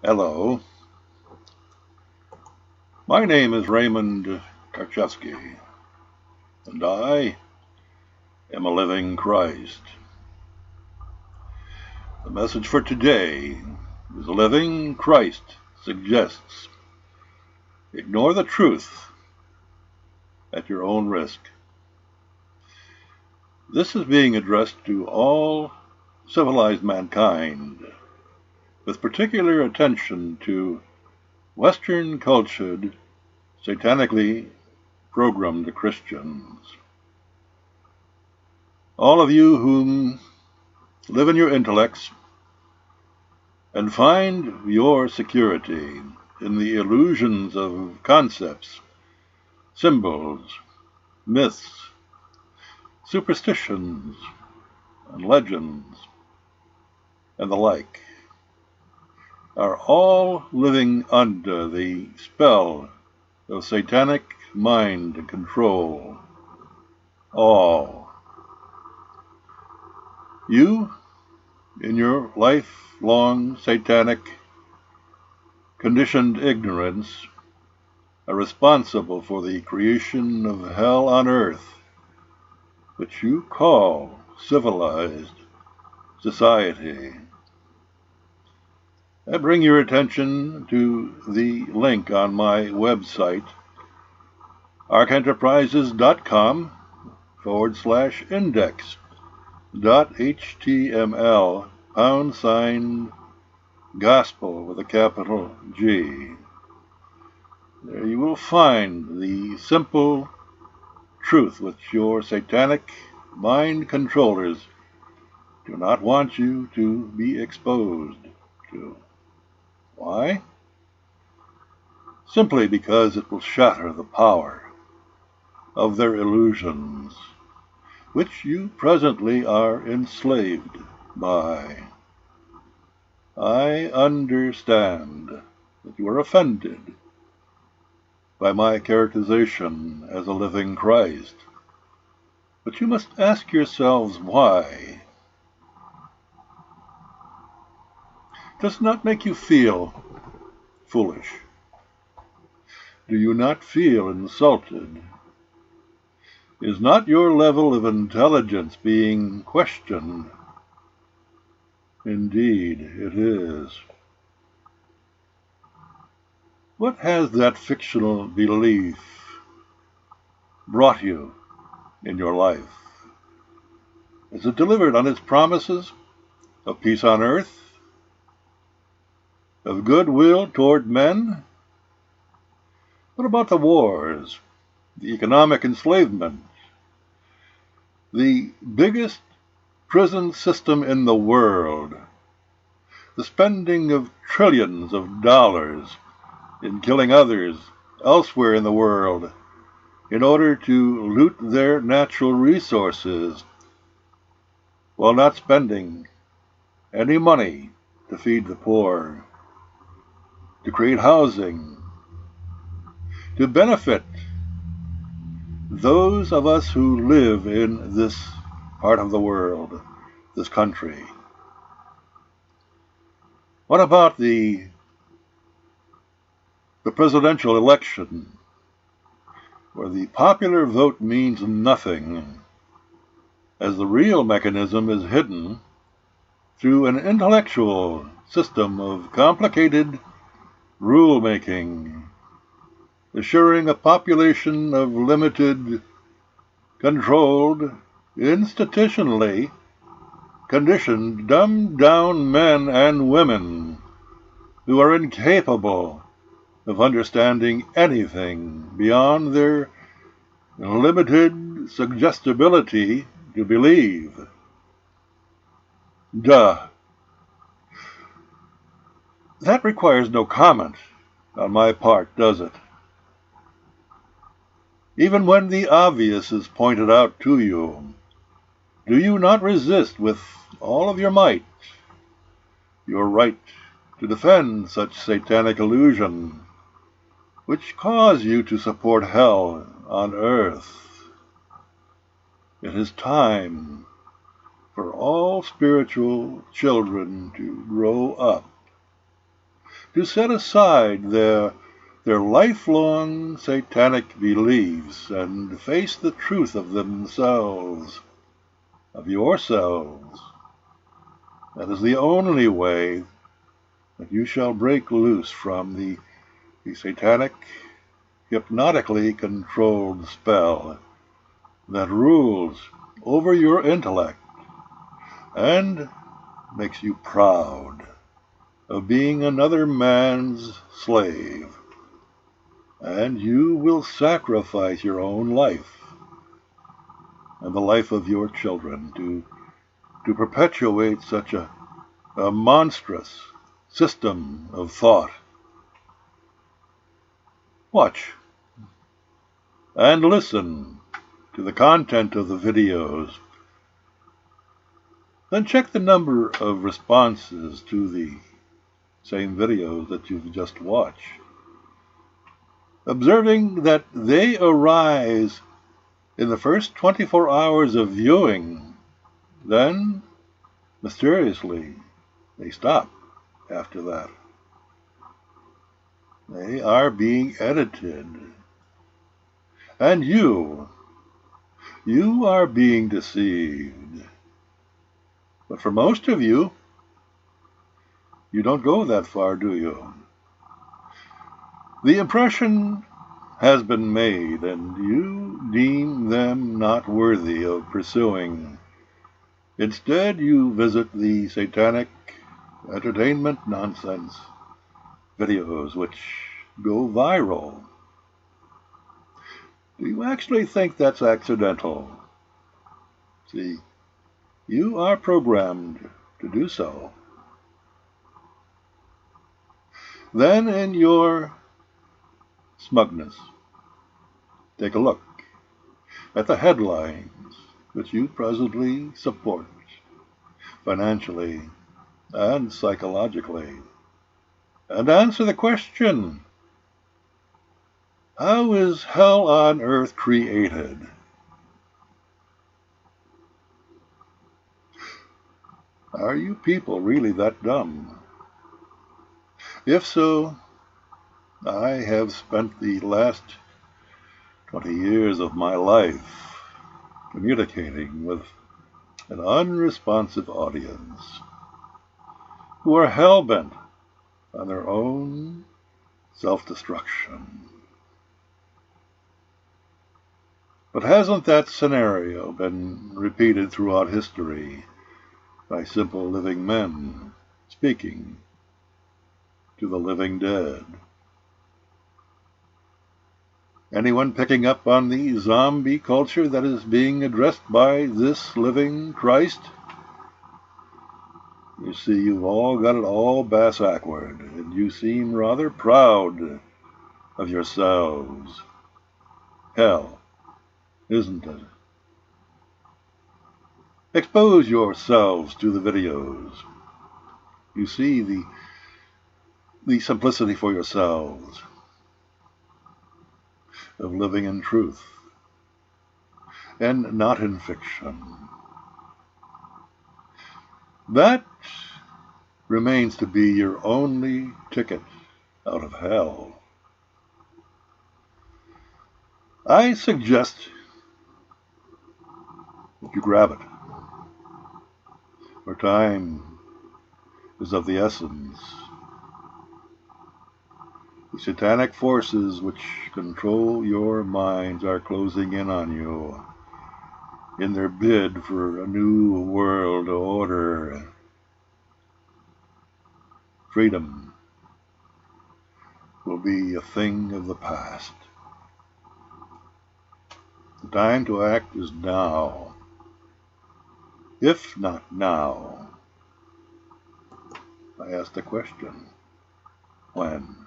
Hello, my name is Raymond Karchevsky, and I am a living Christ. The message for today is a living Christ suggests ignore the truth at your own risk. This is being addressed to all civilized mankind, with particular attention to Western cultured, satanically programmed Christians. All of you whom live in your intellects and find your security in the illusions of concepts, symbols, myths, superstitions, and legends, and the like, are all living under the spell of satanic mind control. All. You, in your lifelong satanic conditioned ignorance, are responsible for the creation of hell on earth, which you call civilized society. I bring your attention to the link on my website, arkenterprises.com/index.html #gospel with a capital G. There you will find the simple truth which your satanic mind controllers do not want you to be exposed to. Why? Simply because it will shatter the power of their illusions, which you presently are enslaved by. I understand that you are offended by my characterization as a living Christ, but you must ask yourselves why. Does it not make you feel foolish? Do you not feel insulted? Is not your level of intelligence being questioned? Indeed, it is. What has that fictional belief brought you in your life? Is it delivered on its promises of peace on earth, of goodwill toward men? What about the wars, the economic enslavement, the biggest prison system in the world, the spending of trillions of dollars in killing others elsewhere in the world in order to loot their natural resources while not spending any money to feed the poor, to create housing, to benefit those of us who live in this part of the world, this country. What about the presidential election, where the popular vote means nothing, as the real mechanism is hidden through an intellectual system of complicated rule-making, assuring a population of limited, controlled, institutionally conditioned, dumbed-down men and women who are incapable of understanding anything beyond their limited suggestibility to believe. Duh. That requires no comment on my part, does it? Even when the obvious is pointed out to you, do you not resist with all of your might your right to defend such satanic illusion, which cause you to support hell on earth? It is time for all spiritual children to grow up to set aside their lifelong satanic beliefs and face the truth of themselves, of yourselves. That is the only way that you shall break loose from the satanic, hypnotically controlled spell that rules over your intellect and makes you proud of being another man's slave. And you will sacrifice your own life and the life of your children to perpetuate such a monstrous system of thought. Watch and listen to the content of the videos. Then check the number of responses to the same videos that you've just watched, observing that they arise in the first 24 hours of viewing. Then, mysteriously, they stop after that. They are being edited. And you are being deceived. But for most of you, you don't go that far, do you? The impression has been made, and you deem them not worthy of pursuing. Instead, you visit the Satanic Entertainment Nonsense videos, which go viral. Do you actually think that's accidental? See, you are programmed to do so. Then, in your smugness, take a look at the headlines which you presently support financially and psychologically, and answer the question, how is hell on earth created? Are you people really that dumb? If so, I have spent the last 20 years of my life communicating with an unresponsive audience who are hell-bent on their own self-destruction. But hasn't that scenario been repeated throughout history by simple living men speaking to the living dead? Anyone picking up on the zombie culture that is being addressed by this living Christ? You see, you've all got it all bass-backward, and you seem rather proud of yourselves. Hell, isn't it? Expose yourselves to the videos. You see the simplicity for yourselves of living in truth and not in fiction. That remains to be your only ticket out of hell. I suggest that you grab it, for time is of the essence. The satanic forces which control your minds are closing in on you in their bid for a new world order. Freedom will be a thing of the past. The time to act is now. If not now, I ask the question, when?